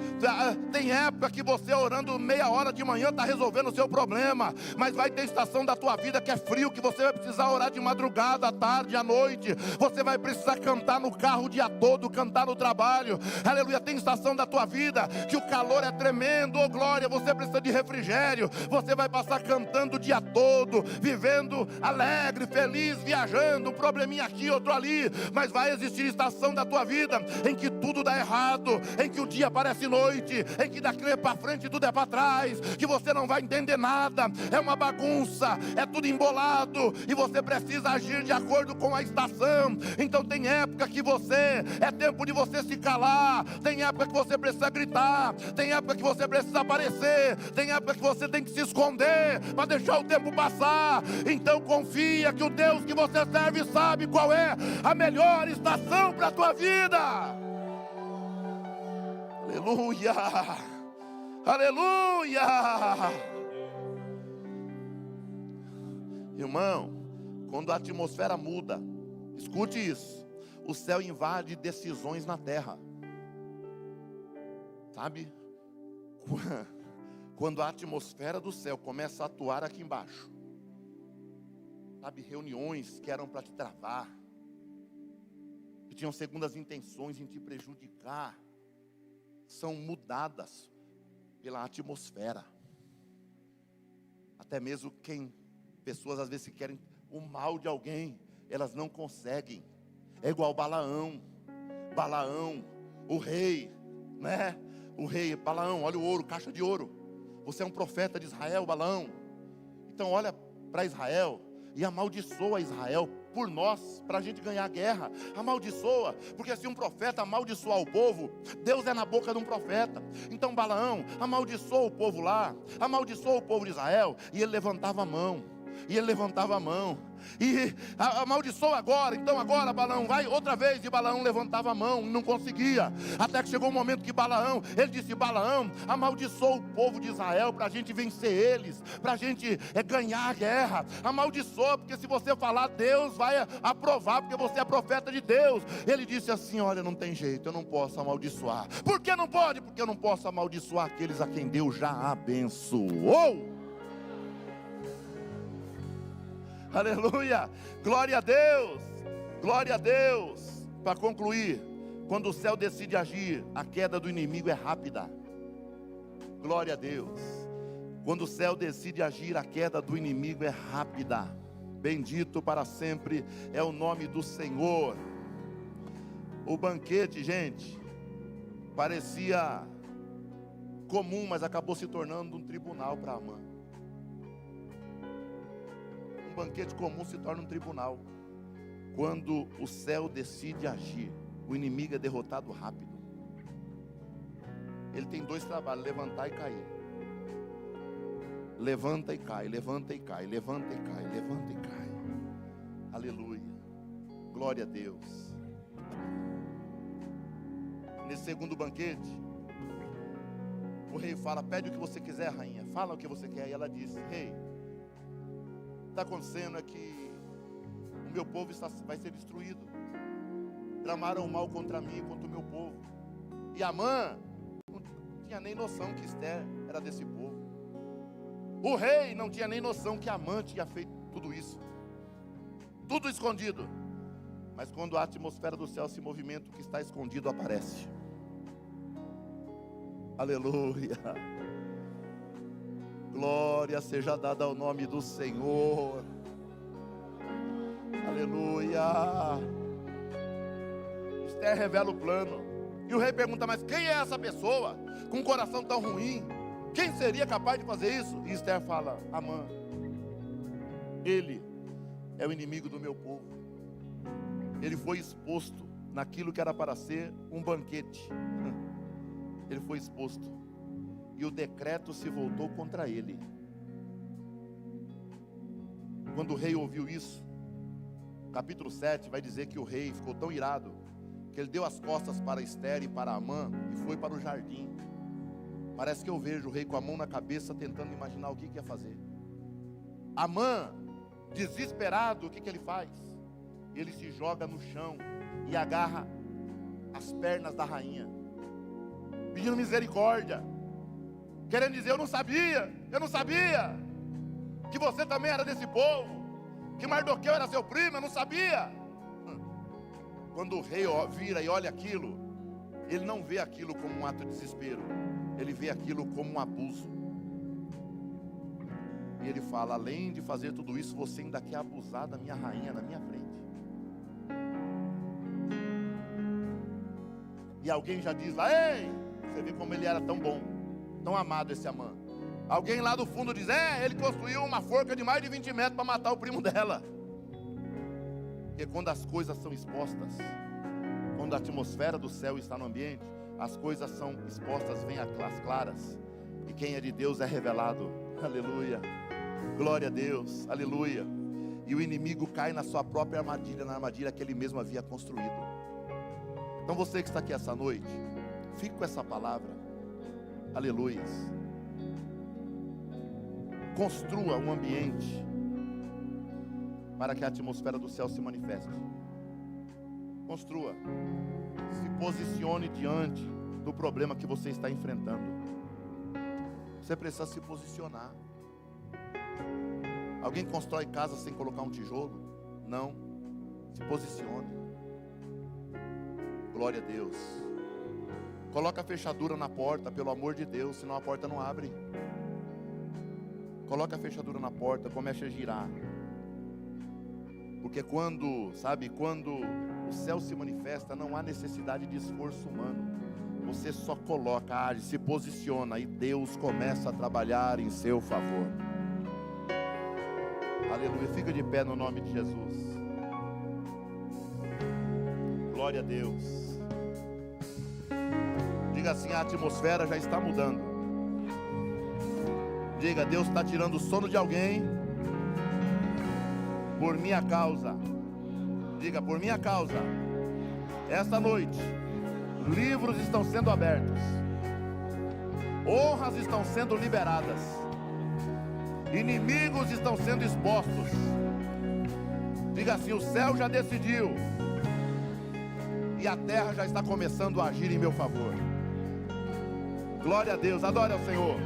Tem época que você orando meia hora de manhã está resolvendo o seu problema, mas vai ter estação da tua vida que é frio, que você vai precisar orar de madrugada, à tarde, à noite. Você vai precisar cantar no carro o dia todo, cantar no trabalho, aleluia. Tem estação da tua vida que o calor é tremendo, oh glória, você precisa de refrigério. Você vai passar cantando o dia todo, vivendo alegre, feliz, viajando, um probleminha aqui, outro ali. Mas vai existir estação da tua vida em que tudo dá errado, em que o dia parece noite, em que daqui para frente tudo é para trás, que você não vai entender nada, é uma bagunça, é tudo embolado, e você precisa agir de acordo com a estação. Então tem época que é tempo de você se calar, tem época que você precisa gritar, tem época que você precisa aparecer, tem época que você tem que se esconder, para deixar o tempo passar. Então confia que o Deus que você serve sabe qual é a melhor estação para a tua vida. Aleluia, aleluia. Irmão, quando a atmosfera muda, escute isso, o céu invade decisões na terra. Sabe? Quando a atmosfera do céu começa a atuar aqui embaixo, sabe, reuniões que eram para te travar, que tinham segundas intenções em te prejudicar, são mudadas pela atmosfera. Até mesmo pessoas às vezes que querem o mal de alguém, elas não conseguem. É igual Balaão, o rei, né? O rei, Balaão, olha o ouro, caixa de ouro. Você é um profeta de Israel, Balaão. Então olha para Israel e amaldiçoa Israel por nós, para a gente ganhar a guerra. Amaldiçoa, porque se um profeta amaldiçoar o povo, Deus é na boca de um profeta. Então Balaão amaldiçoa o povo lá, amaldiçoa o povo de Israel, e ele levantava a mão, e amaldiçoa agora. Então agora Balaão vai outra vez, e Balaão levantava a mão e não conseguia, até que chegou um momento que ele disse: Balaão, amaldiçoa o povo de Israel para a gente vencer eles, para a gente ganhar a guerra. Amaldiçoa, porque se você falar, Deus vai aprovar, porque você é profeta de Deus. Ele disse assim: olha, não tem jeito, eu não posso amaldiçoar. Por que não pode? Porque eu não posso amaldiçoar aqueles a quem Deus já abençoou. Aleluia, glória a Deus, glória a Deus. Para concluir, Quando o céu decide agir, a queda do inimigo é rápida. Glória a Deus. Quando o céu decide agir, a queda do inimigo é rápida. Bendito para sempre é o nome do Senhor. O banquete, gente, parecia comum, mas acabou se tornando um tribunal para Amã. Um banquete comum se torna um tribunal. Quando o céu decide agir, o inimigo é derrotado rápido. Ele tem dois trabalhos: levantar e cair. Levanta e cai, levanta e cai, levanta e cai, levanta e cai. Aleluia. Glória a Deus. Nesse segundo banquete, o rei fala: pede o que você quiser, rainha. Fala o que você quer. E ela disse: rei, o que está acontecendo é que o meu povo vai ser destruído. Tramaram mal contra mim e contra o meu povo. E Amã não tinha nem noção que Esther era desse povo. O rei não tinha nem noção que Amã tinha feito tudo isso. Tudo escondido. Mas quando a atmosfera do céu se movimenta, o que está escondido aparece. Aleluia. Glória seja dada ao nome do Senhor. Aleluia. Esther revela o plano. E o rei pergunta: mas quem é essa pessoa com um coração tão ruim? Quem seria capaz de fazer isso? E Esther fala: Amã. Ele é o inimigo do meu povo. Ele foi exposto naquilo que era para ser um banquete. Ele foi exposto. E o decreto se voltou contra ele. Quando o rei ouviu isso, capítulo 7 vai dizer que o rei ficou tão irado que ele deu as costas para Esther e para Amã e foi para o jardim. Parece que eu vejo o rei com a mão na cabeça, tentando imaginar o que ia fazer. Amã, desesperado, o que ele faz? Ele se joga no chão e agarra as pernas da rainha, pedindo misericórdia, querendo dizer: eu não sabia que você também era desse povo, que Mardoqueu era seu primo, eu não sabia. Quando o rei vira e olha aquilo, ele não vê aquilo como um ato de desespero, ele vê aquilo como um abuso. E ele fala: além de fazer tudo isso, você ainda quer abusar da minha rainha na minha frente. E alguém já diz lá: ei, você vê como ele era tão bom, tão amado esse Amã. Alguém lá do fundo diz: ele construiu uma forca de mais de 20 metros para matar o primo dela. Porque quando as coisas são expostas, quando a atmosfera do céu está no ambiente, as coisas são expostas, vêm às claras. E quem é de Deus é revelado. Aleluia. Glória a Deus. Aleluia. E o inimigo cai na sua própria armadilha, na armadilha que ele mesmo havia construído. Então você que está aqui essa noite, fique com essa palavra. Aleluia. Construa um ambiente para que a atmosfera do céu se manifeste. Construa. Se posicione diante do problema que você está enfrentando. Você precisa se posicionar. Alguém constrói casa sem colocar um tijolo? Não. Se posicione. Glória a Deus. Coloca a fechadura na porta, pelo amor de Deus, senão a porta não abre. Coloca a fechadura na porta, comece a girar. Porque quando o céu se manifesta, não há necessidade de esforço humano. Você só coloca, age, se posiciona e Deus começa a trabalhar em seu favor. Aleluia. Fica de pé no nome de Jesus. Glória a Deus. Diga assim: a atmosfera já está mudando. Diga: Deus está tirando o sono de alguém por minha causa. Diga: por minha causa. Esta noite, livros estão sendo abertos, honras estão sendo liberadas, inimigos estão sendo expostos. Diga assim: o céu já decidiu e a terra já está começando a agir em meu favor. Glória a Deus. Adore ao Senhor.